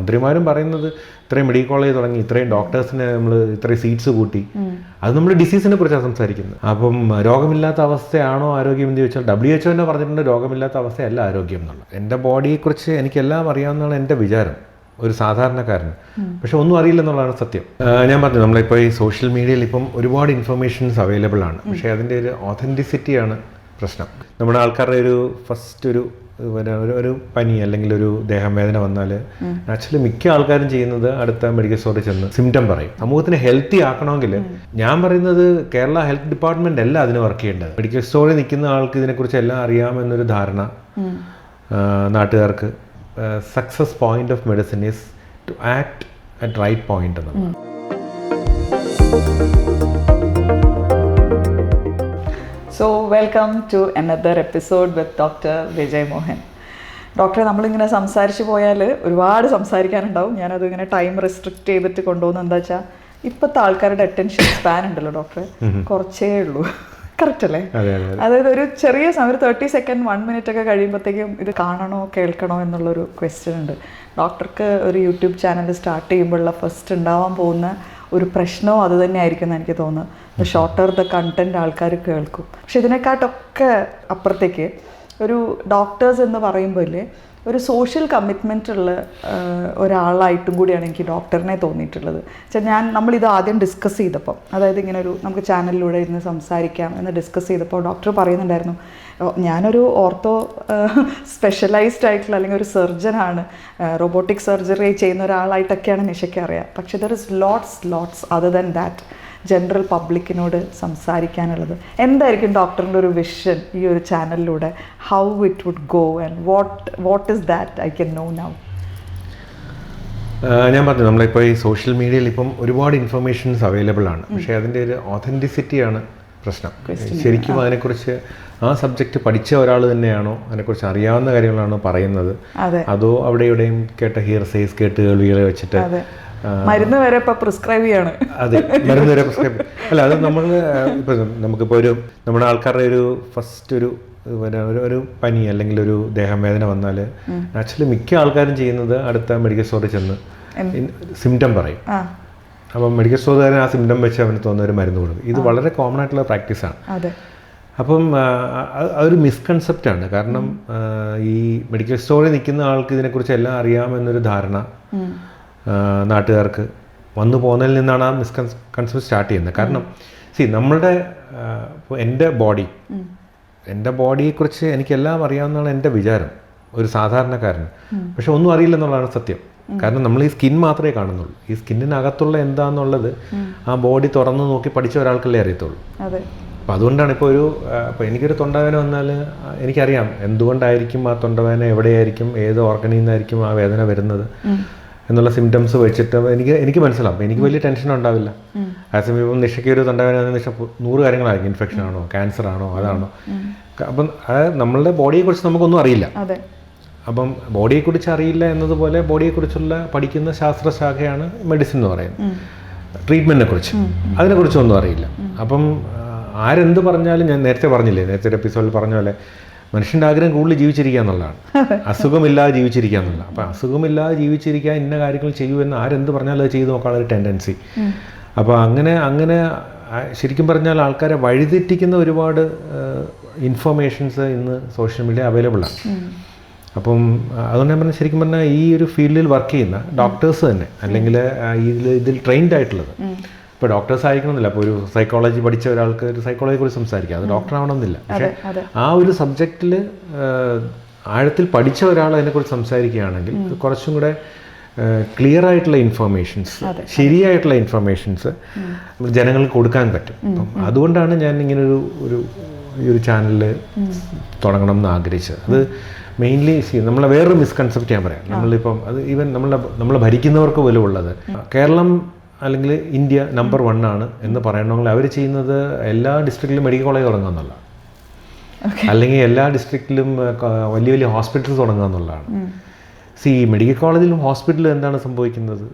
മന്ത്രിമാരും പറയുന്നത് ഇത്രയും മെഡിക്കൽ കോളേജ് തുടങ്ങി, ഇത്രയും ഡോക്ടേഴ്സിനെ നമ്മൾ ഇത്രയും സീറ്റ്സ് കൂട്ടി, അത് നമ്മൾ ഡിസീസിനെ കുറിച്ചാണ് സംസാരിക്കുന്നത്. അപ്പം രോഗമില്ലാത്ത അവസ്ഥയാണോ ആരോഗ്യം എന്ന് ചോദിച്ചാൽ WHO തന്നെ പറഞ്ഞിട്ടുണ്ട് രോഗമില്ലാത്ത അവസ്ഥയല്ല ആരോഗ്യം എന്നുള്ളത്. എൻ്റെ ബോഡിയെക്കുറിച്ച് എനിക്കെല്ലാം അറിയാവുന്നതാണ് എൻ്റെ വിചാരം, ഒരു സാധാരണക്കാരന്. പക്ഷെ ഒന്നും അറിയില്ല എന്നുള്ളതാണ് സത്യം. ഞാൻ പറഞ്ഞു, നമ്മളിപ്പോൾ ഈ സോഷ്യൽ മീഡിയയിൽ ഇപ്പം ഒരുപാട് ഇൻഫർമേഷൻസ് അവൈലബിൾ ആണ്. പക്ഷേ അതിൻ്റെ ഒരു ഓതൻറ്റിസിറ്റിയാണ് പ്രശ്നം. നമ്മുടെ ആൾക്കാരുടെ ഒരു ഫസ്റ്റ് ഒരു പനി അല്ലെങ്കിൽ ഒരു ദേഹം വേദന വന്നാൽ ആക്ച്വലി മിക്ക ആൾക്കാരും ചെയ്യുന്നത് അടുത്ത മെഡിക്കൽ സ്റ്റോറിൽ ചെന്ന് സിംറ്റം പറയും. സമൂഹത്തിന് ഹെൽത്തി ആക്കണമെങ്കിൽ ഞാൻ പറയുന്നത് കേരള ഹെൽത്ത് ഡിപ്പാർട്ട്മെന്റ് അല്ല അതിന് വർക്ക് ചെയ്യേണ്ടത്. മെഡിക്കൽ സ്റ്റോറിൽ നിൽക്കുന്ന ആൾക്ക് ഇതിനെക്കുറിച്ച് എല്ലാം അറിയാമെന്നൊരു ധാരണ നാട്ടുകാർക്ക്. Success point of medicine is to act at right point എന്നുള്ളത്. So welcome to another episode with Dr. Vijay Mohan. ഡോക്ടറെ, നമ്മളിങ്ങനെ സംസാരിച്ച് പോയാൽ ഒരുപാട് സംസാരിക്കാനുണ്ടാവും. ഞാനത് ഇങ്ങനെ ടൈം റെസ്ട്രിക്റ്റ് ചെയ്തിട്ട് കൊണ്ടുപോകുന്നത് എന്താ വെച്ചാൽ, ഇപ്പോഴത്തെ ആൾക്കാരുടെ അറ്റൻഷൻ സ്പാൻ ഉണ്ടല്ലോ ഡോക്ടറെ, കുറച്ചേ ഉള്ളൂ. കറക്റ്റ് അല്ലേ? അതായത് ഒരു ചെറിയ സമയം, ഒരു 30 സെക്കൻഡ് 1 മിനിറ്റ് ഒക്കെ കഴിയുമ്പോഴത്തേക്കും ഇത് കാണണോ കേൾക്കണോ എന്നുള്ളൊരു ക്വസ്റ്റ്യൻ ഉണ്ട്. ഡോക്ടർക്ക് ഒരു യൂട്യൂബ് ചാനൽ സ്റ്റാർട്ട് ചെയ്യുമ്പോഴുള്ള ഫസ്റ്റ് ഉണ്ടാവാൻ പോകുന്ന ഒരു പ്രശ്നവും അത് തന്നെ ആയിരിക്കും എന്ന് എനിക്ക് തോന്നുന്നു. ഷോർട്ടർ ദ കണ്ടന്റ് ആൾക്കാർ കേൾക്കും. പക്ഷെ ഇതിനെക്കാട്ടൊക്കെ അപ്പുറത്തേക്ക് ഒരു ഡോക്ടേഴ്സ് എന്ന് പറയുമ്പോൾ ഇല്ലേ, ഒരു സോഷ്യൽ കമ്മിറ്റ്മെൻ്റ് ഉള്ള ഒരാളായിട്ടും കൂടിയാണ് എനിക്ക് ഡോക്ടറിനെ തോന്നിയിട്ടുള്ളത്. നമ്മളിത് ആദ്യം ഡിസ്കസ് ചെയ്തപ്പോൾ, അതായത് ഇങ്ങനെ നമുക്ക് ചാനലിലൂടെ ഇരുന്ന് സംസാരിക്കാം എന്ന് ഡിസ്കസ് ചെയ്തപ്പോൾ ഡോക്ടർ പറയുന്നുണ്ടായിരുന്നു, ഞാനൊരു ഓർത്തോ സ്പെഷ്യലൈസ്ഡ് ആയിട്ടുള്ള അല്ലെങ്കിൽ ഒരു സർജനാണ്, റോബോട്ടിക് സർജറി ചെയ്യുന്ന ഒരാളായിട്ടൊക്കെയാണ് നിഷയ്ക്ക് അറിയാം. പക്ഷേ there is lots other than that general പബ്ലിക്കിനോട് സംസാരിക്കാനുള്ളത്. എന്തായിരിക്കും ഡോക്ടറിൻ്റെ ഒരു വിഷൻ ഈ ഒരു ചാനലിലൂടെ? How it would go and what is that I can know now? ഞാൻ പറഞ്ഞു, നമ്മളിപ്പോൾ ഈ സോഷ്യൽ മീഡിയയിൽ ഇപ്പം ഒരുപാട് ഇൻഫർമേഷൻസ് അവൈലബിൾ ആണ്. പക്ഷേ അതിൻ്റെ ഒരു ഓതൻറ്റിസിറ്റിയാണ് പ്രശ്നം. ശരിക്കും അതിനെക്കുറിച്ച് ആ സബ്ജക്റ്റ് പഠിച്ച ഒരാൾ തന്നെയാണോ, അതിനെക്കുറിച്ച് അറിയാവുന്ന കാര്യങ്ങളാണോ പറയുന്നത്, അതോ അവിടെ ഇവിടെയും കേട്ട ഹിയർസേസ്, കേട്ട് കേൾവികളെ വെച്ചിട്ട് മരുന്ന് വരെ ഇപ്പം പ്രിസ്ക്രൈബ് ചെയ്യാണ്. അതെ, മരുന്ന് വരെ പ്രിസ്ക്രൈബ് അല്ല, അത് നമ്മൾ ഇപ്പം നമുക്കിപ്പോൾ നമ്മുടെ ആൾക്കാരുടെ ഒരു ഫസ്റ്റ് ഒരു പനി അല്ലെങ്കിൽ ഒരു ദേഹം വേദന വന്നാൽ ആക്ച്വലി മിക്ക ആൾക്കാരും ചെയ്യുന്നത് അടുത്ത മെഡിക്കൽ സ്റ്റോറിൽ ചെന്ന് സിംറ്റം പറയും. അപ്പം മെഡിക്കൽ സ്റ്റോറുകാരൻ ആ സിംറ്റം വെച്ച് അവന് തോന്നുന്ന ഒരു മരുന്ന് കൊടുക്കും. ഇത് വളരെ കോമൺ ആയിട്ടുള്ള പ്രാക്ടീസാണ്. അപ്പം അതൊരു മിസ്കൺസെപ്റ്റാണ്. കാരണം ഈ മെഡിക്കൽ സ്റ്റോറിൽ നിൽക്കുന്ന ആൾക്ക് ഇതിനെക്കുറിച്ച് എല്ലാം അറിയാമെന്നൊരു ധാരണ നാട്ടുകാർക്ക് വന്നു പോകുന്നതിൽ നിന്നാണ് ആ മിസ്കൺസെപ്റ്റ് സ്റ്റാർട്ട് ചെയ്യുന്നത്. കാരണം നമ്മളുടെ ഇപ്പോൾ എൻ്റെ ബോഡിയെക്കുറിച്ച് എനിക്കെല്ലാം അറിയാവുന്നതാണ് എൻ്റെ വിചാരം, ഒരു സാധാരണക്കാരന്. പക്ഷെ ഒന്നും അറിയില്ല എന്നുള്ളതാണ് സത്യം. കാരണം നമ്മൾ ഈ സ്കിൻ മാത്രമേ കാണുന്നുള്ളൂ. ഈ സ്കിന്നിനകത്തുള്ള എന്താണെന്നുള്ളത് ആ ബോഡി തുറന്നു നോക്കി പഠിച്ച ഒരാൾക്കല്ലേ അറിയത്തുള്ളൂ. അപ്പം അതുകൊണ്ടാണ് ഇപ്പോൾ എനിക്കൊരു തൊണ്ടവേദന വന്നാൽ എനിക്കറിയാം എന്തുകൊണ്ടായിരിക്കും ആ തൊണ്ടവേദന, എവിടെയായിരിക്കും, ഏത് ഓർഗനിൽ നിന്നായിരിക്കും ആ വേദന വരുന്നത് എന്നുള്ള സിംറ്റംസ് വെച്ചിട്ട് എനിക്ക് മനസ്സിലാവും. എനിക്ക് വലിയ ടെൻഷൻ ഉണ്ടാവില്ല. അതേസമയം ഇപ്പം നിഷയ്ക്ക് ഒരു തൊണ്ടവേദന, നിഷ 100 കാര്യങ്ങളായിരിക്കും. ഇൻഫെക്ഷൻ ആണോ, ക്യാൻസർ ആണോ, അതാണോ. അപ്പം നമ്മളുടെ ബോഡിയെക്കുറിച്ച് നമുക്കൊന്നും അറിയില്ല. അപ്പം ബോഡിയെക്കുറിച്ച് അറിയില്ല എന്നതുപോലെ ബോഡിയെക്കുറിച്ചുള്ള പഠിക്കുന്ന ശാസ്ത്രശാഖയാണ് മെഡിസിൻ എന്ന് പറയുന്നത്. ട്രീറ്റ്മെൻറ്റിനെ കുറിച്ച് അതിനെക്കുറിച്ചൊന്നും അറിയില്ല. അപ്പം ആരെന്ത് പറഞ്ഞാലും, ഞാൻ നേരത്തെ പറഞ്ഞില്ലേ, നേരത്തെ എപ്പിസോഡിൽ പറഞ്ഞ പോലെ മനുഷ്യൻ്റെ ആഗ്രഹം കൂടുതൽ ജീവിച്ചിരിക്കുക എന്നുള്ളതാണ്, അസുഖമില്ലാതെ ജീവിച്ചിരിക്കുക എന്നുള്ളത്. അപ്പം അസുഖമില്ലാതെ ജീവിച്ചിരിക്കുക, ഇന്ന കാര്യങ്ങൾ ചെയ്യൂ എന്ന് ആരെന്ത് പറഞ്ഞാലും അത് ചെയ്ത് നോക്കാനുള്ള ഒരു ടെൻഡൻസി. അപ്പോൾ അങ്ങനെ ശരിക്കും പറഞ്ഞാൽ ആൾക്കാരെ വഴിതെറ്റിക്കുന്ന ഒരുപാട് ഇൻഫർമേഷൻസ് ഇന്ന് സോഷ്യൽ മീഡിയ അവൈലബിൾ ആണ്. അപ്പം അതുകൊണ്ട് ഞാൻ പറഞ്ഞാൽ, ശരിക്കും പറഞ്ഞാൽ ഈ ഒരു ഫീൽഡിൽ വർക്ക് ചെയ്യുന്ന ഡോക്ടേഴ്സ് തന്നെ, അല്ലെങ്കിൽ ഇതിൽ ട്രെയിൻഡ് ആയിട്ടുള്ളത്, ഇപ്പോൾ ഡോക്ടേഴ്സ് ആയിരിക്കണമെന്നില്ല. അപ്പോൾ ഒരു സൈക്കോളജി പഠിച്ച ഒരാൾക്ക് ഒരു സൈക്കോളജിയെ കുറിച്ച് സംസാരിക്കാം, അത് ഡോക്ടർ ആവണമെന്നില്ല. പക്ഷേ ആ ഒരു സബ്ജക്റ്റിൽ ആഴത്തിൽ പഠിച്ച ഒരാൾ അതിനെക്കുറിച്ച് സംസാരിക്കുകയാണെങ്കിൽ കുറച്ചും കൂടെ ക്ലിയർ ആയിട്ടുള്ള ഇൻഫർമേഷൻസ്, ശരിയായിട്ടുള്ള ഇൻഫർമേഷൻസ് ജനങ്ങൾക്ക് കൊടുക്കാൻ പറ്റും. അപ്പം അതുകൊണ്ടാണ് ഞാൻ ഇങ്ങനെ ഒരു ചാനൽ തുടങ്ങണം എന്ന് ആഗ്രഹിച്ചത്. അത് മെയിൻലി നമ്മളെ വേറൊരു മിസ്കൺസെപ്റ്റ് ഞാൻ പറയാം. നമ്മളിപ്പം അത് ഈവൻ നമ്മളെ ഭരിക്കുന്നവർക്ക് പോലും ഉള്ളത്, കേരളം അല്ലെങ്കിൽ ഇന്ത്യ നമ്പർ 1 ആണ് എന്ന് പറയണമെങ്കിൽ അവർ ചെയ്യുന്നത് എല്ലാ ഡിസ്ട്രിക്റ്റിലും മെഡിക്കൽ കോളേജ് തുടങ്ങുക എന്നുള്ളതാണ്, അല്ലെങ്കിൽ എല്ലാ ഡിസ്ട്രിക്റ്റിലും വലിയ വലിയ ഹോസ്പിറ്റൽസ് തുടങ്ങുക എന്നുള്ളതാണ്. മെഡിക്കൽ കോളേജിലും ഹോസ്പിറ്റലിലും എന്താണ് സംഭവിക്കുന്നത്?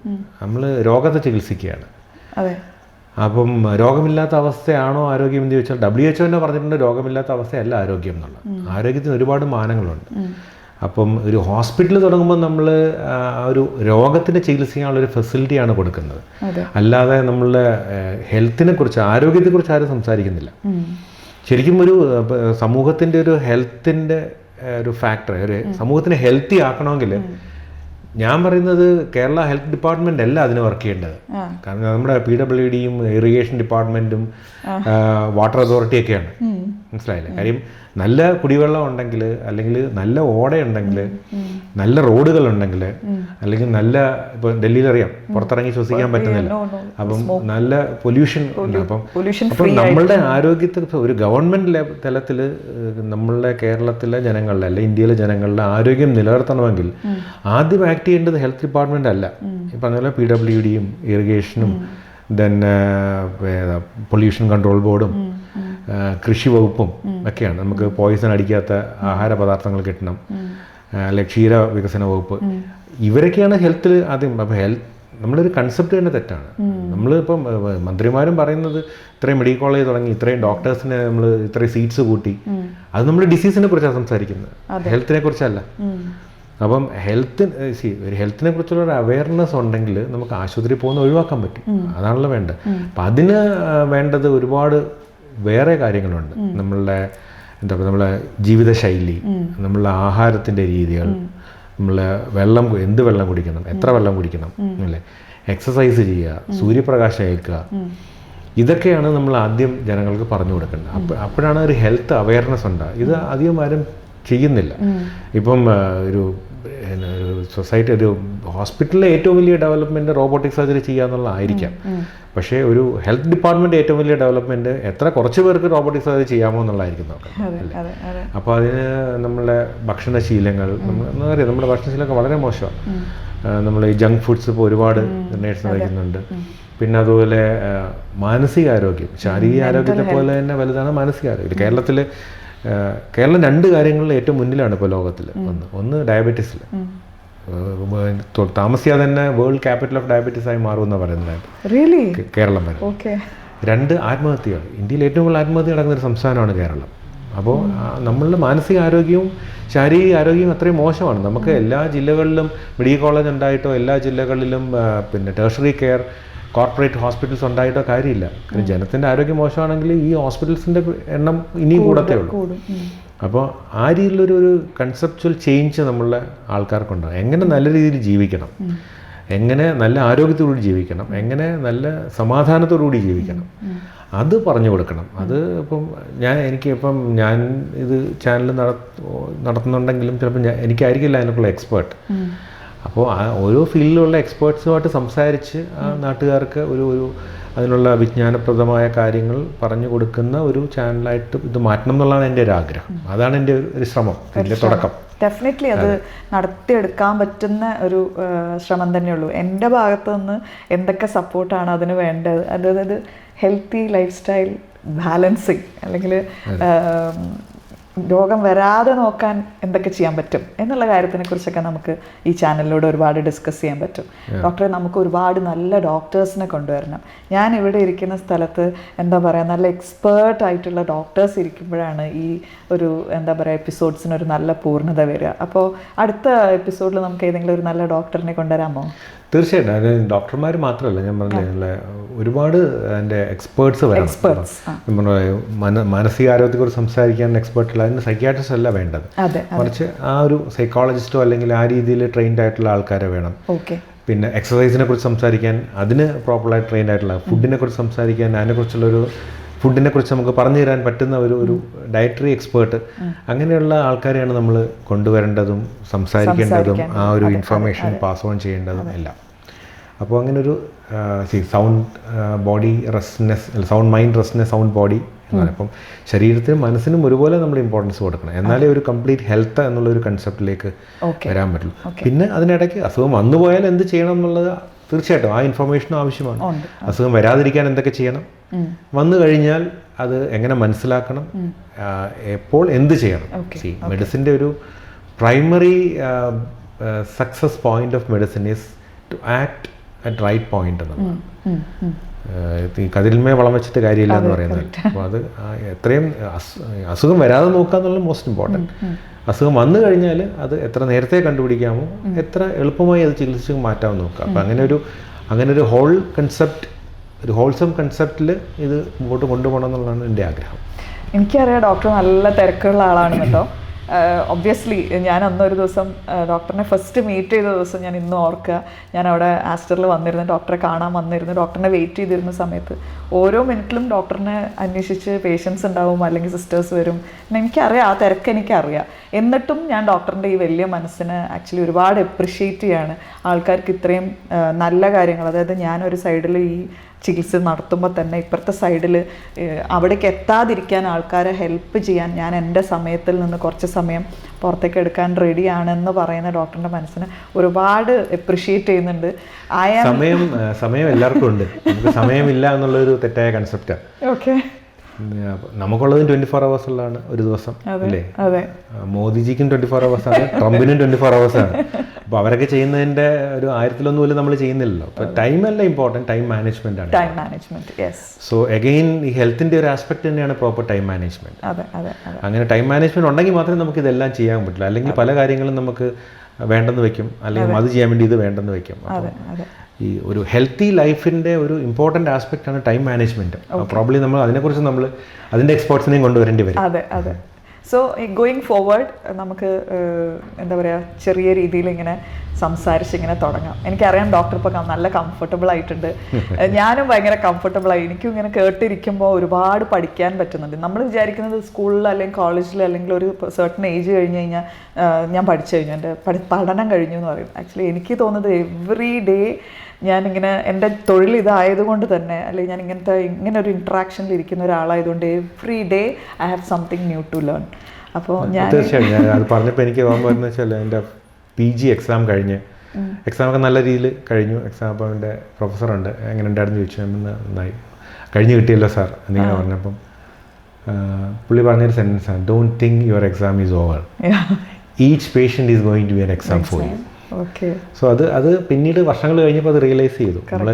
നമ്മൾ രോഗത്തെ ചികിത്സിക്കുകയാണ്. അപ്പം രോഗമില്ലാത്ത അവസ്ഥയാണോ ആരോഗ്യം എന്ന് ചോദിച്ചാൽ WHO തന്നെ പറഞ്ഞിട്ടുണ്ട് രോഗമില്ലാത്ത അവസ്ഥയല്ല ആരോഗ്യം എന്നുള്ളത്. ആരോഗ്യത്തിന് ഒരുപാട് മാനങ്ങളുണ്ട്. അപ്പം ഒരു ഹോസ്പിറ്റൽ തുടങ്ങുമ്പോൾ നമ്മൾ ഒരു രോഗത്തിനെ ചികിത്സിക്കാനുള്ളൊരു ഫെസിലിറ്റിയാണ് കൊടുക്കുന്നത്, അല്ലാതെ നമ്മളുടെ ഹെൽത്തിനെ കുറിച്ച്, ആരോഗ്യത്തെക്കുറിച്ച് ആരും സംസാരിക്കുന്നില്ല. ശരിക്കും ഒരു സമൂഹത്തിൻ്റെ ഒരു ഹെൽത്തിൻ്റെ ഒരു ഫാക്ടർ, ഒരു സമൂഹത്തിനെ ഹെൽത്തി ആക്കണമെങ്കിൽ ഞാൻ പറയുന്നത് കേരള ഹെൽത്ത് ഡിപ്പാർട്ട്മെൻ്റ് അല്ല അതിന് വർക്ക് ചെയ്യേണ്ടത്. കാരണം നമ്മുടെ PWDയും ഇറിഗേഷൻ ഡിപ്പാർട്ട്മെൻറ്റും വാട്ടർ അതോറിറ്റിയൊക്കെയാണ്. മനസ്സിലായില്ലേ? കാര്യം നല്ല കുടിവെള്ളം ഉണ്ടെങ്കിൽ, അല്ലെങ്കിൽ നല്ല ഓടയുണ്ടെങ്കിൽ, നല്ല റോഡുകളുണ്ടെങ്കിൽ, അല്ലെങ്കിൽ നല്ല, ഇപ്പോൾ ഡൽഹിയിൽ അറിയാം പുറത്തിറങ്ങി ശ്വസിക്കാൻ പറ്റുന്നില്ല, അപ്പം നല്ല പൊല്യൂഷൻ ഉണ്ട്. അപ്പം നമ്മളുടെ ആരോഗ്യത്തെ ഒരു ഗവൺമെൻറ് തലത്തിൽ നമ്മളുടെ കേരളത്തിലെ ജനങ്ങളുടെ, അല്ലെങ്കിൽ ഇന്ത്യയിലെ ജനങ്ങളുടെ ആരോഗ്യം നിലനിർത്തണമെങ്കിൽ ആദ്യം ആക്ട് ചെയ്യേണ്ടത് ഹെൽത്ത് ഡിപ്പാർട്ട്മെൻ്റ് അല്ല. ഈ പറഞ്ഞ പോലെ PWDയും ഇറിഗേഷനും ദെൻ പൊല്യൂഷൻ കൺട്രോൾ ബോർഡും കൃഷി വകുപ്പും ഒക്കെയാണ്. നമുക്ക് പോയിസൺ അടിക്കാത്ത ആഹാര പദാർത്ഥങ്ങൾ കിട്ടണം, അല്ലെങ്കിൽ ക്ഷീര വികസന വകുപ്പ്, ഇവരൊക്കെയാണ് ഹെൽത്തിൽ ആദ്യം. അപ്പോൾ നമ്മളൊരു കൺസെപ്റ്റ് തന്നെ തെറ്റാണ്. നമ്മളിപ്പം മന്ത്രിമാരും പറയുന്നത് ഇത്രയും മെഡിക്കൽ കോളേജ് തുടങ്ങി, ഇത്രയും ഡോക്ടേഴ്സിനെ നമ്മൾ ഇത്രയും സീറ്റ്സ് കൂട്ടി, അത് നമ്മൾ ഡിസീസിനെ കുറിച്ചാണ് സംസാരിക്കുന്നത്, ഹെൽത്തിനെ കുറിച്ചല്ല. അപ്പം ഒരു ഹെൽത്തിനെ കുറിച്ചുള്ള ഒരു അവയർനെസ് ഉണ്ടെങ്കിൽ നമുക്ക് ആശുപത്രിയിൽ പോകുന്ന ഒഴിവാക്കാൻ പറ്റും. അതാണല്ലോ വേണ്ടത്. അപ്പം അതിന് വേണ്ടത് ഒരുപാട് വേറെ കാര്യങ്ങളുണ്ട്. നമ്മളുടെ എന്താ പറയുക, നമ്മളെ ജീവിതശൈലി, നമ്മളുടെ ആഹാരത്തിൻ്റെ രീതികൾ, നമ്മളെ വെള്ളം, എന്ത് വെള്ളം കുടിക്കണം, എത്ര വെള്ളം കുടിക്കണം, അല്ലേ, എക്സസൈസ് ചെയ്യുക, സൂര്യപ്രകാശം ഏൽക്കുക, ഇതൊക്കെയാണ് നമ്മൾ ആദ്യം ജനങ്ങൾക്ക് പറഞ്ഞു കൊടുക്കേണ്ടത്. അപ്പോഴാണ് ഒരു ഹെൽത്ത് അവയർനെസ് ഉണ്ടാകുക. ഇത് അധികം ആരും ചെയ്യുന്നില്ല. ഇപ്പം ഒരു സൊസൈറ്റി, ഒരു ഹോസ്പിറ്റലിലെ ഏറ്റവും വലിയ ഡെവലപ്മെൻറ്റ് റോബോട്ടിക് സർജറി ചെയ്യുക എന്നുള്ളതായിരിക്കാം. പക്ഷേ ഒരു ഹെൽത്ത് ഡിപ്പാർട്ട്മെൻറ്റ് ഏറ്റവും വലിയ ഡെവലപ്മെൻറ്റ് എത്ര കുറച്ച് പേർക്ക് റോബോട്ടിക് സർജറി ചെയ്യാമോ എന്നുള്ളതായിരിക്കും നോക്കുന്നത്, അല്ലേ? അപ്പോൾ അതിന് നമ്മളുടെ ഭക്ഷണശീലങ്ങൾ, നമ്മളറിയാം നമ്മുടെ ഭക്ഷണശീലമൊക്കെ വളരെ മോശമാണ്. നമ്മൾ ഈ ജങ്ക് ഫുഡ്സ് ഇപ്പോൾ ഒരുപാട് നേഴ്സ് കഴിക്കുന്നുണ്ട്. പിന്നെ അതുപോലെ മാനസികാരോഗ്യം, ശാരീരിക ആരോഗ്യത്തെ പോലെ തന്നെ വലുതാണ് മാനസികാരോഗ്യം. കേരളം 2 കാര്യങ്ങളിൽ ഏറ്റവും മുന്നിലാണ് ഇപ്പോൾ ലോകത്തിൽ. ഒന്ന് ഡയബറ്റീസിൽ, താമസിയാതെ തന്നെ വേൾഡ് ക്യാപിറ്റൽ ഓഫ് ഡയബറ്റീസ് ആയി മാറുമെന്നാണ് പറയുന്നത് കേരളം വരെ. 2 ആത്മഹത്യകൾ, ഇന്ത്യയിൽ ഏറ്റവും കൂടുതൽ ആത്മഹത്യ നടക്കുന്ന ഒരു സംസ്ഥാനമാണ് കേരളം. അപ്പോൾ നമ്മളുടെ മാനസികാരോഗ്യവും ശാരീരിക ആരോഗ്യവും അത്രയും മോശമാണ്. നമുക്ക് എല്ലാ ജില്ലകളിലും മെഡിക്കൽ കോളേജ് ഉണ്ടായിട്ടോ, എല്ലാ ജില്ലകളിലും പിന്നെ ടേർഷറി കെയർ കോർപ്പറേറ്റ് ഹോസ്പിറ്റൽസ് ഉണ്ടായിട്ടോ കാര്യമില്ല. കാരണം ജനത്തിൻ്റെ ആരോഗ്യം മോശമാണെങ്കിൽ ഈ ഹോസ്പിറ്റൽസിൻ്റെ എണ്ണം ഇനിയും കൂടത്തേ ഉള്ളൂ. അപ്പോൾ ആ രീതിയിലൊരു കൺസെപ്ച്വൽ ചേഞ്ച് നമ്മളുടെ ആൾക്കാർക്കുണ്ടാകും. എങ്ങനെ നല്ല രീതിയിൽ ജീവിക്കണം, എങ്ങനെ നല്ല ആരോഗ്യത്തോടുകൂടി ജീവിക്കണം, എങ്ങനെ നല്ല സമാധാനത്തോടുകൂടി ജീവിക്കണം, അത് പറഞ്ഞു കൊടുക്കണം. അത് ഇപ്പം ഞാൻ ഇത് ചാനൽ നടത്തുന്നുണ്ടെങ്കിലും ചിലപ്പോൾ എനിക്കായിരിക്കില്ല അതിനൊക്കെയുള്ള എക്സ്പേർട്ട്. അപ്പോൾ ഓരോ ഫീൽഡിലുള്ള എക്സ്പേർട്സുമായിട്ട് സംസാരിച്ച് ആ നാട്ടുകാർക്ക് ഒരു അതിനുള്ള വിജ്ഞാനപ്രദമായ കാര്യങ്ങൾ പറഞ്ഞു കൊടുക്കുന്ന ഒരു ചാനലായിട്ട് ഇത് മാറ്റണം എന്നുള്ളതാണ് എൻ്റെ ഒരു ആഗ്രഹം. അതാണ് എൻ്റെ ഒരു ശ്രമം, എൻ്റെ തുടക്കം. ഡെഫിനറ്റ്ലി അത് നടത്തിയെടുക്കാൻ പറ്റുന്ന ഒരു ശ്രമം തന്നെയുള്ളൂ. എൻ്റെ ഭാഗത്തു നിന്ന് എന്തൊക്കെ സപ്പോർട്ടാണ് അതിന് വേണ്ടത്, അതായത് ഹെൽത്തി ലൈഫ് സ്റ്റൈൽ ബാലൻസിങ്, അല്ലെങ്കിൽ രോഗം വരാതെ നോക്കാൻ എന്തൊക്കെ ചെയ്യാൻ പറ്റും എന്നുള്ള കാര്യത്തിനെ കുറിച്ചൊക്കെ നമുക്ക് ഈ ചാനലിലൂടെ ഒരുപാട് ഡിസ്കസ് ചെയ്യാൻ പറ്റും. ഡോക്ടറെ, നമുക്ക് ഒരുപാട് നല്ല ഡോക്ടേഴ്സിനെ കൊണ്ടുവരണം. ഞാൻ ഇവിടെ ഇരിക്കുന്ന സ്ഥലത്ത് എന്താ പറയുക, നല്ല എക്സ്പേർട്ടായിട്ടുള്ള ഡോക്ടേഴ്സ് ഇരിക്കുമ്പോഴാണ് ഈ ഒരു എന്താ പറയുക എപ്പിസോഡ്സിനൊരു നല്ല പൂർണ്ണത വരിക. അപ്പോൾ അടുത്ത എപ്പിസോഡിൽ നമുക്ക് ഏതെങ്കിലും ഒരു നല്ല ഡോക്ടറിനെ കൊണ്ടുവരാമോ? തീർച്ചയായിട്ടും. അത് ഡോക്ടർമാർ മാത്രമല്ല, ഞാൻ പറഞ്ഞ ഒരുപാട് അതിൻ്റെ എക്സ്പേർട്സ് വരണം. മാനസികാരോഗ്യത്തെക്കുറിച്ച് സംസാരിക്കാൻ എക്സ്പേർട്ടുള്ള, അതിന് സൈക്യാട്രിസ്റ്റ് അല്ല വേണ്ടത്, മറിച്ച് ആ ഒരു സൈക്കോളജിസ്റ്റോ അല്ലെങ്കിൽ ആ രീതിയിൽ ട്രെയിൻഡ് ആയിട്ടുള്ള ആൾക്കാരെ വേണം. പിന്നെ എക്സസൈസിനെ കുറിച്ച് സംസാരിക്കാൻ അതിന് പ്രോപ്പറായിട്ട് ട്രെയിൻഡ് ആയിട്ടുള്ള, ഫുഡിനെ കുറിച്ച് സംസാരിക്കാൻ അതിനെക്കുറിച്ചുള്ളൊരു ഫുഡിനെ കുറിച്ച് നമുക്ക് പറഞ്ഞു തരാൻ പറ്റുന്ന ഒരു ഡയറ്ററി എക്സ്പേർട്ട്, അങ്ങനെയുള്ള ആൾക്കാരെയാണ് നമ്മൾ കൊണ്ടുവരേണ്ടതും സംസാരിക്കേണ്ടതും ആ ഒരു ഇൻഫർമേഷൻ പാസ് ഓൺ ചെയ്യേണ്ടതും എല്ലാം. അപ്പോൾ അങ്ങനൊരു sound body restness, sound mind restness, sound body എന്നാണ്. അപ്പം ശരീരത്തിനും മനസ്സിനും ഒരുപോലെ നമ്മൾ ഇമ്പോർട്ടൻസ് കൊടുക്കണം, എന്നാലേ ഒരു കംപ്ലീറ്റ് ഹെൽത്ത് എന്നുള്ളൊരു കൺസെപ്റ്റിലേക്ക് വരാൻ പറ്റുള്ളൂ. പിന്നെ അതിനിടയ്ക്ക് അസുഖം വന്നുപോയാൽ എന്ത് ചെയ്യണം എന്നുള്ളത് തീർച്ചയായിട്ടും ആ ഇൻഫർമേഷനും ആവശ്യമാണ്. അസുഖം വരാതിരിക്കാൻ എന്തൊക്കെ ചെയ്യണം, വന്നു കഴിഞ്ഞാൽ അത് എങ്ങനെ മനസ്സിലാക്കണം, എപ്പോൾ എന്ത് ചെയ്യണം. മെഡിസിൻ്റെ ഒരു primary success point of medicine is to act at right point എന്നുള്ളതാണ്. ഈ കതിരിന്മേ വളം വെച്ചിട്ട് കാര്യമില്ല എന്ന് പറയുന്നത്. അപ്പോൾ അത് എത്രയും അസുഖം വരാതെ നോക്കുക എന്നുള്ളത് മോസ്റ്റ് ഇമ്പോർട്ടൻറ്റ്. അസുഖം വന്നു കഴിഞ്ഞാൽ അത് എത്ര നേരത്തെ കണ്ടുപിടിക്കാമോ എത്ര എളുപ്പമായി അത് ചികിത്സിച്ച് മാറ്റാമെന്ന് നോക്കാം. അപ്പം അങ്ങനെ ഒരു ഹോൾസം കൺസെപ്റ്റിൽ ഇത് മുമ്പോട്ട് കൊണ്ടുപോകണം എന്നുള്ളതാണ് എൻ്റെ ആഗ്രഹം. എനിക്കറിയാം ഡോക്ടർ നല്ല തിരക്കുള്ള ആളാണ് കേട്ടോ. ഒബ്വിയസ്ലി ഞാൻ അന്നൊരു ദിവസം ഡോക്ടറിനെ ഫസ്റ്റ് മീറ്റ് ചെയ്ത ദിവസം ഞാൻ ഇന്നും ഓർക്കുക. ഞാൻ അവിടെ ആസ്റ്ററിൽ വന്നിരുന്നു, ഡോക്ടറെ കാണാൻ വന്നിരുന്നു, ഡോക്ടറിനെ വെയിറ്റ് ചെയ്തിരുന്ന സമയത്ത് ഓരോ മിനിറ്റിലും ഡോക്ടറിനെ അന്വേഷിച്ച് പേഷ്യൻസ് ഉണ്ടാവും, അല്ലെങ്കിൽ സിസ്റ്റേഴ്സ് വരും. എനിക്കറിയാം, ആ തിരക്ക് എനിക്കറിയാം. എന്നിട്ടും ഞാൻ ഡോക്ടറിൻ്റെ ഈ വലിയ മനസ്സിനെ ആക്ച്വലി ഒരുപാട് എപ്രിഷ്യേറ്റ് ചെയ്യാണ്. ആൾക്കാർക്ക് ഇത്രയും നല്ല കാര്യങ്ങൾ, അതായത് ഞാനൊരു സൈഡിൽ ഈ ചികിത്സ നടത്തുമ്പോൾ തന്നെ ഇപ്പുറത്തെ സൈഡിൽ അവിടേക്ക് എത്താതിരിക്കാൻ ആൾക്കാരെ ഹെൽപ്പ് ചെയ്യാൻ ഞാൻ എൻ്റെ സമയത്തിൽ നിന്ന് കുറച്ച് സമയം പുറത്തേക്ക് എടുക്കാൻ റെഡിയാണെന്ന് പറയുന്ന ഡോക്ടറിൻ്റെ മനസ്സിനെ ഒരുപാട് എപ്രിഷ്യേറ്റ് ചെയ്യുന്നുണ്ട്. സമയം എല്ലാവർക്കും ഉണ്ട്, നമുക്ക് സമയമില്ല എന്നുള്ളൊരു തെറ്റായ കൺസെപ്റ്റാണ്. ഓക്കെ, നമുക്കുള്ളത് 24 hours ഉള്ളതാണ് ഒരു ദിവസം അല്ലേ? അതെ, മോദിജിക്കും 24 hours ആണ്, ട്രംപിനും 24 hours ആണ്. അപ്പോൾ അവരൊക്കെ ചെയ്യുന്നതിൻ്റെ ഒരു 1000-1 പോലും നമ്മൾ ചെയ്യുന്നില്ലല്ലോ. അപ്പോൾ ടൈം അല്ല ഇമ്പോർട്ടൻറ്റ്, ടൈം മാനേജ്മെന്റ് ആണ്. Time management, yes. So again ഈ ഹെൽത്തിൻ്റെ ഒരു ആസ്പെക്ട് തന്നെയാണ് പ്രോപ്പർ ടൈം മാനേജ്മെന്റ്. അതെ അതെ അതെ. അങ്ങനെ ടൈം മാനേജ്മെന്റ് ഉണ്ടെങ്കിൽ മാത്രമേ നമുക്ക് ഇതെല്ലാം ചെയ്യാൻ പറ്റില്ല. അല്ലെങ്കിൽ പല കാര്യങ്ങളും നമുക്ക് വേണ്ടെന്ന് വെക്കും, അല്ലെങ്കിൽ അത് ചെയ്യാൻ വേണ്ടി ഇത് വേണ്ടെന്ന് വെക്കും. ഈ ഒരു ഹെൽത്തി ലൈഫിൻ്റെ ഒരു ഇമ്പോർട്ടൻ്റ് ആസ്പെക്റ്റ് ആണ് ടൈം മാനേജ്മെൻറ്റ്. പ്രോബ്ലി നമ്മൾ അതിൻ്റെ എക്സ്പേർട്സിനെയും കൊണ്ടുവരേണ്ടി വരും. അതെ അതെ. സോ ഗോയിങ് ഫോർവേഡ് നമുക്ക് എന്താ പറയുക, ചെറിയ രീതിയിൽ ഇങ്ങനെ സംസാരിച്ചിങ്ങനെ തുടങ്ങാം. എനിക്കറിയാം ഡോക്ടർ ഇപ്പോൾ നല്ല കംഫർട്ടബിൾ ആയിട്ടുണ്ട്, ഞാനും ഭയങ്കര കംഫർട്ടബിളായി. എനിക്കും ഇങ്ങനെ കേട്ടിരിക്കുമ്പോൾ ഒരുപാട് പഠിക്കാൻ പറ്റുന്നുണ്ട്. നമ്മൾ വിചാരിക്കുന്നത് സ്കൂളിൽ അല്ലെങ്കിൽ കോളേജിൽ അല്ലെങ്കിൽ ഒരു സെർട്ടൺ ഏജ് കഴിഞ്ഞ് കഴിഞ്ഞാൽ ഞാൻ പഠിച്ചു കഴിഞ്ഞു, എൻ്റെ പഠനം കഴിഞ്ഞു എന്ന് പറയും. ആക്ച്വലി എനിക്ക് തോന്നുന്നത് എവറി ഡേ ഞാനിങ്ങനെ എൻ്റെ തൊഴിൽ ഇതായതുകൊണ്ട് തന്നെ, അല്ലെങ്കിൽ ഞാൻ ഇങ്ങനെ ഒരു ഇൻട്രാക്ഷനിൽ ഇരിക്കുന്ന ഒരാളായതുകൊണ്ട് every day I have something new to learn. അപ്പോൾ തീർച്ചയായും ഞാൻ അത് പറഞ്ഞപ്പോൾ എനിക്ക് ഓർമ്മ വരുന്നത് വെച്ചാൽ എൻ്റെ PG എക്സാം കഴിഞ്ഞ്, എക്സാമൊക്കെ നല്ല രീതിയിൽ കഴിഞ്ഞു. എക്സാം അപ്പോൾ എൻ്റെ പ്രൊഫസറുണ്ട്, എങ്ങനെ ഉണ്ടായിരുന്നു ചോദിച്ചു. നന്നായി കഴിഞ്ഞ് കിട്ടിയല്ലോ സാർ എന്നിങ്ങനെ പറഞ്ഞപ്പം പുള്ളി പറഞ്ഞൊരു സെൻറ്റൻസാണ്, don't think your exam is over, each patient is going to be an exam for you. So അത് പിന്നീട് വർഷങ്ങൾ കഴിഞ്ഞപ്പോൾ അത് റിയലൈസ് ചെയ്തു. നമ്മൾ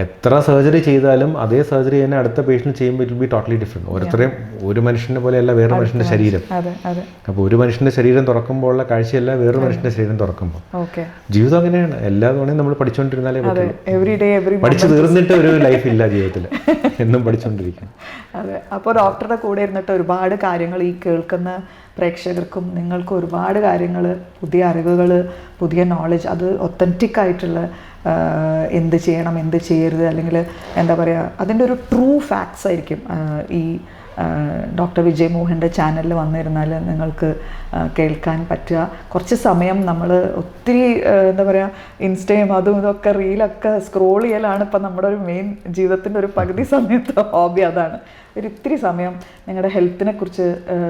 എത്ര സർജറി ചെയ്താലും അതേ സർജറി തന്നെ അടുത്ത പേഷ്യൻ്റ് ചെയ്യുമ്പോൾ it will be totally different. ഓരോരുത്തരെയും ഒരു മനുഷ്യൻ്റെ പോലെയല്ല വേറെ മനുഷ്യൻ്റെ ശരീരം. അപ്പോൾ ഒരു മനുഷ്യൻ്റെ ശരീരം തുറക്കുമ്പോൾ ഉള്ള കാഴ്ചയല്ല വേറൊരു മനുഷ്യൻ്റെ ശരീരം തുറക്കുമ്പോൾ. ജീവിതം അങ്ങനെയാണ്, എല്ലാ തവണയും നമ്മൾ പഠിച്ചുകൊണ്ടിരുന്നാലേ പറ്റുള്ളൂ. പഠിച്ചു തീർന്നിട്ട് ഒരു ലൈഫ് ഇല്ല ജീവിതത്തിൽ, എന്നും പഠിച്ചുകൊണ്ടിരിക്കണം. അതെ. അപ്പോൾ ഡോക്ടറുടെ കൂടെ ഇരുന്നിട്ട് ഒരുപാട് കാര്യങ്ങൾ ഈ കേൾക്കുന്ന പ്രേക്ഷകർക്കും നിങ്ങൾക്കും ഒരുപാട് കാര്യങ്ങൾ, പുതിയ അറിവുകൾ, പുതിയ നോളജ്, അത് ഒത്തൻറ്റിക് ആയിട്ടുള്ള എന്ത് ചെയ്യണം എന്ത് ചെയ്യരുത്, അല്ലെങ്കിൽ എന്താ പറയുക, അതിൻ്റെ ഒരു ട്രൂ ഫാക്ട്സ് ആയിരിക്കും ഈ ഡോക്ടർ വിജയ് മോഹൻ്റെ ചാനലിൽ വന്നിരുന്നാൽ നിങ്ങൾക്ക് കേൾക്കാൻ പറ്റുക. കുറച്ച് സമയം നമ്മൾ ഒത്തിരി എന്താ പറയുക, ഇൻസ്റ്റയും അതും ഇതൊക്കെ റീലൊക്കെ സ്ക്രോൾ ചെയ്യലാണ് ഇപ്പം നമ്മുടെ ഒരു മെയിൻ ജീവിതത്തിൻ്റെ ഒരു പകുതി സമയത്ത് ഹോബി അതാണ്. ഒരിത്തിരി സമയം നിങ്ങളുടെ ഹെൽത്തിനെ കുറിച്ച്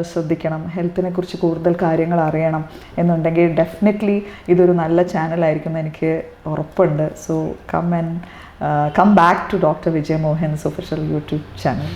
ശ്രദ്ധിക്കണം, ഹെൽത്തിനെ കുറിച്ച് കൂടുതൽ കാര്യങ്ങൾ അറിയണം എന്നുണ്ടെങ്കിൽ ഡെഫിനറ്റ്ലി ഇതൊരു നല്ല ചാനലായിരിക്കും എന്ന് എനിക്ക് ഉറപ്പുണ്ട്. So come back to doctor Vijay Mohan's official YouTube channel.